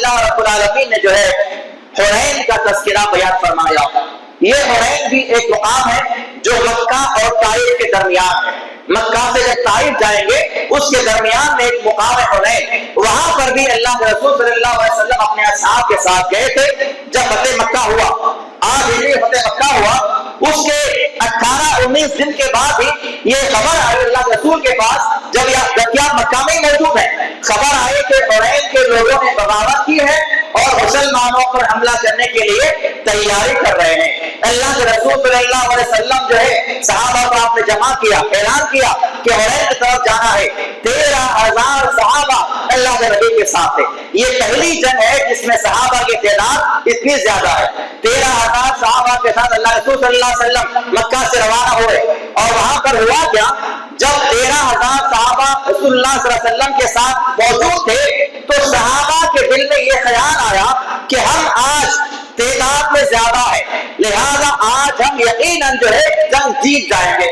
اللہ رب العالمین نے جو ہے حنین کا تذکرہ بیان فرمایا. یہ حنین بھی ایک مقام ہے جو مکہ اور طائف کے درمیان ہے. مکہ سے جب طائف جائیں گے اس کے درمیان میں ایک مقام ہے حنین. وہاں پر بھی اللہ کے رسول صلی اللہ علیہ وسلم اپنے اصحاب کے ساتھ گئے تھے. جب فتح مکہ ہوا, آج ہی فتح مکہ ہوا, اس کے 18-19 دن کے بعد ہی یہ خبر آئی اللہ کے رسول کے پاس, جب آپ مکہ میں ہی موجود ہیں, خبر آئی کہ حنین کے لوگوں نے بغاوت کی ہے اور مسلمانوں پر حملہ کرنے کے لیے تیاری کر رہے ہیں. اللہ کے رسول صلی اللہ علیہ وسلم جو ہے صحابہ کو آپ نے جمع کیا, اعلان کیا کہ حنین کی طرف جانا ہے. 13,000 صحابہ اللہ کے نبی کے ساتھ تھے. یہ پہلی جنگ ہے جس میں صحابہ کی تعداد اتنی زیادہ ہے. 13,000 صحابہ کے ساتھ اللہ رسول صلی اللہ علیہ وسلم مکہ سے روانہ ہوئے. اور وہاں پر ہوا کیا, جب 13,000 صحابہ رسول اللہ صلی اللہ علیہ وسلم کے ساتھ موجود تھے تو صحابہ کے دل میں یہ خیال آیا کہ ہم آج تعداد میں زیادہ ہے, لہذا آج ہم یقیناً جو ہے جنگ جیت جائیں گے.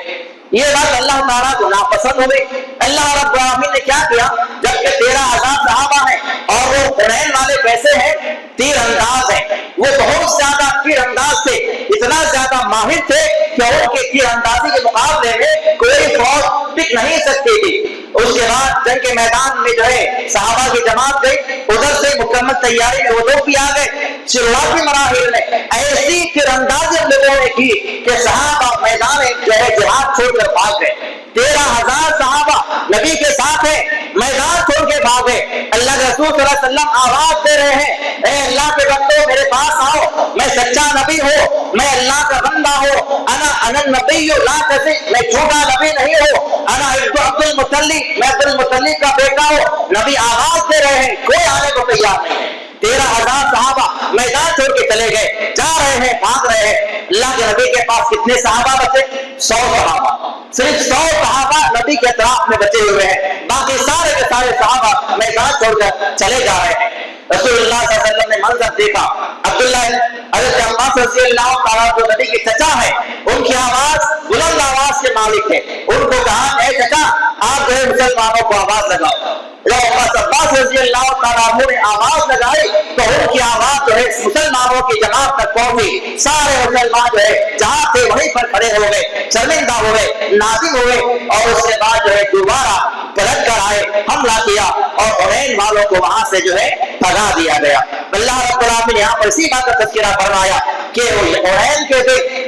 یہ بات اللہ تعالیٰ کو ناپسند ہو گئی. اللہ رب العالمین نے کیا کیا, جبکہ 13,000 صحابہ ہیں اور وہ حنین والے کیسے ہیں, تیر انداز ہیں. وہ بہت زیادہ تیر انداز تھے, اتنا زیادہ ماہر تھے کہ ان کے تیر اندازی کے مقابلے میں کوئی فوج ٹک نہیں سکتی تھی. اس کے بعد جنگ کے میدان میں جو ہے صحابہ کی جماعت گئی, ادھر سے مکمل تیاری میں وہ لوگ بھی آ گئے. شروعاتی مراحل میں ایسی تیر اندازی ہم لوگوں نے کی کہ صحابہ میدان جو ہے جہاد چھوڑ کر بھاگ گئے. 13,000 صحابہ نبی کے ساتھ ہیں, میدان چھوڑ کے بھاگے. اللہ کے رسول صلی اللہ علیہ وسلم آواز دے رہے ہیں, اے اللہ کے بندوں میرے پاس آؤ, میں سچا نبی ہوں, میں اللہ کا بندہ ہوں. انا النبی لا کذب, میں جھوٹا نبی نہیں ہوں. انا عبد المطلب, میں عبد المطلب کا بیٹا ہوں. نبی آواز دے رہے ہیں, کوئی آنے کو تیار نہیں ہے. 13,000 صحابہ میدان چھوڑ کے چلے گئے, جا رہے ہیں, بھاگ رہے ہیں. اللہ کے نبی کے پاس کتنے صحابہ بچے, 100 صحابہ. صرف 100 صحابہ نبی کے اطراف میں بچے ہوئے ہیں, باقی سارے کے سارے صحابہ میدان چھوڑ کر چلے جا رہے ہیں. رسول اللہ صلی اللہ علیہ وسلم نے منظر دیکھا. عبداللہ حضرت عباس رضی اللہ تعالیٰ جو نبی کے چچا ہیں, ان کی آواز بلند آواز کے مالک ہے. ان کو کہا, اے چچا آپ جو ہے مسلمانوں کو آواز لگاؤ. جب عباس رضی اللہ تعالیٰ نے آواز لگائی تو ان کی آواز جو ہے مسلمانوں کی جماعت تک پہنچی. سارے مسلمان جو ہے جہاں تھے وہیں پر کھڑے ہو گئے, شرمندہ ہوئے, نازل ہوئے, اور اس کے بعد جو ہے دوبارہ پلٹ کر آئے, حملہ کیا اور حنین والوں کو وہاں سے جو ہے بھگا دیا گیا. اللہ رب العالمین نے یہاں پر اسی بات کا تذکرہ فرمایا کہ حنین کے دن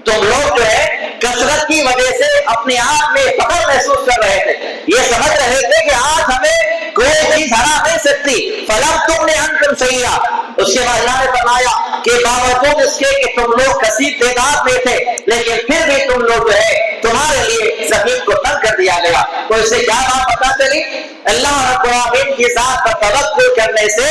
تم لوگ جو ہے کثرت کی وجہ سے اپنے آپ میں فخر محسوس کر رہے تھے. یہ سمجھ رہے تھے کہ آج ہمیں کوئی چیز ہرا نہیں سکتی. فلم تم نے انتم سیاح, اس کے بعد اللہ نے فرمایا کہ باوجود اس کے کہ تم لوگ کثیر تعداد میں تھے لیکن پھر بھی تم لوگ جو ہے تمہارے لیے زمین کو تنگ کر دیا گیا. تو اس سے کیا بات پتا چلی, اللہ رب العالمین کی ذات پر توکل کرنے سے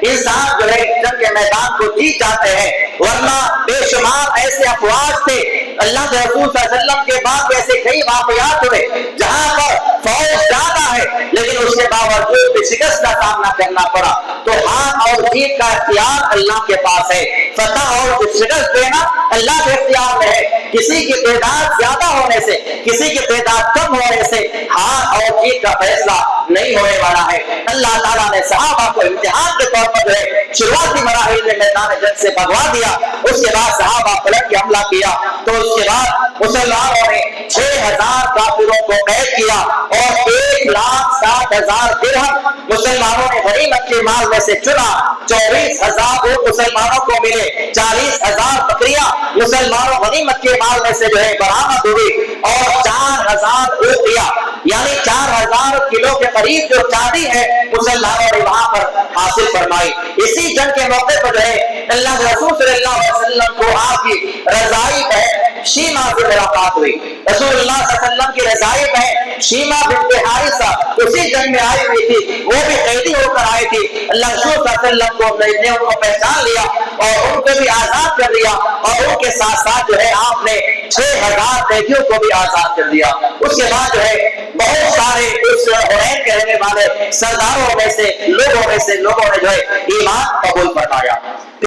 انسان جو ہے جنگ کے میدان کو جیت جاتے ہیں. ورنہ بے شمار ایسے افواج تھے, اللہ کے رسول صلی اللہ علیہ وسلم کے بعد ایسے کئی واقعات ہوئے جہاں پر فوج زیادہ ہے لیکن اس کے باوجود بھی شکست کا سامنا کرنا پڑا. تو ہار اور جیت کا اختیار اللہ کے پاس ہے, فتح اور شکست دینا اللہ کے اختیار میں ہے. کسی کی تعداد زیادہ ہونے سے, کسی کی تعداد کم ہونے سے ہار اور جیت کا فیصلہ نہیں ہونے والا ہے. اللہ تعالیٰ نے صحابہ کو امتحان کے طور پر جو ہے شروعاتی مراحل میں میدان جنگ سے بھگوا دیا. اس کے بعد صحابہ پلٹ کے حملہ کیا تو اس کے بعد مسلمانوں نے 6,000 کافروں کو قید کیا اور 1,07,000 درہم مسلمانوں نے غنیمت کے مال میں سے چنا. 24,000 اونٹ مسلمانوں کو ملے, 40,000 بکریاں مسلمانوں غنیمت کے مال میں سے جو ہے برآمد ہوئی اور 4,000 اوقیہ یعنی 4,000 کلو کے قریب جو چاندی ہے مسلمانوں نے وہاں پر حاصل فرمائی. اسی جنگ کے موقع پر جو ہے اللہ کے رسول صلی اللہ علیہ وسلم کو آپ کی رضائی بہن شیما سے ملاقات ہوئی. رسول اللہ صلی اللہ علیہ وسلم کی رضائی بہن شیما بنت حارثہ اسی جنگ میں آئی ہوئی تھی, وہ بھی قیدی ہو کر آئی تھی. اللہ رسول صلی اللہ علیہ وسلم کو نے ان کو پہچان لیا اور ان کو بھی آزاد کر دیا اور ان کے ساتھ ساتھ جو ہے آپ نے 6,000 قیدیوں کو بھی آزاد کر دیا. اس کے بعد جو ہے بہت سارے اس حنین کے رہنے والے سرداروں میں سے لوگوں نے جو ہے ایمان قبول فرمایا.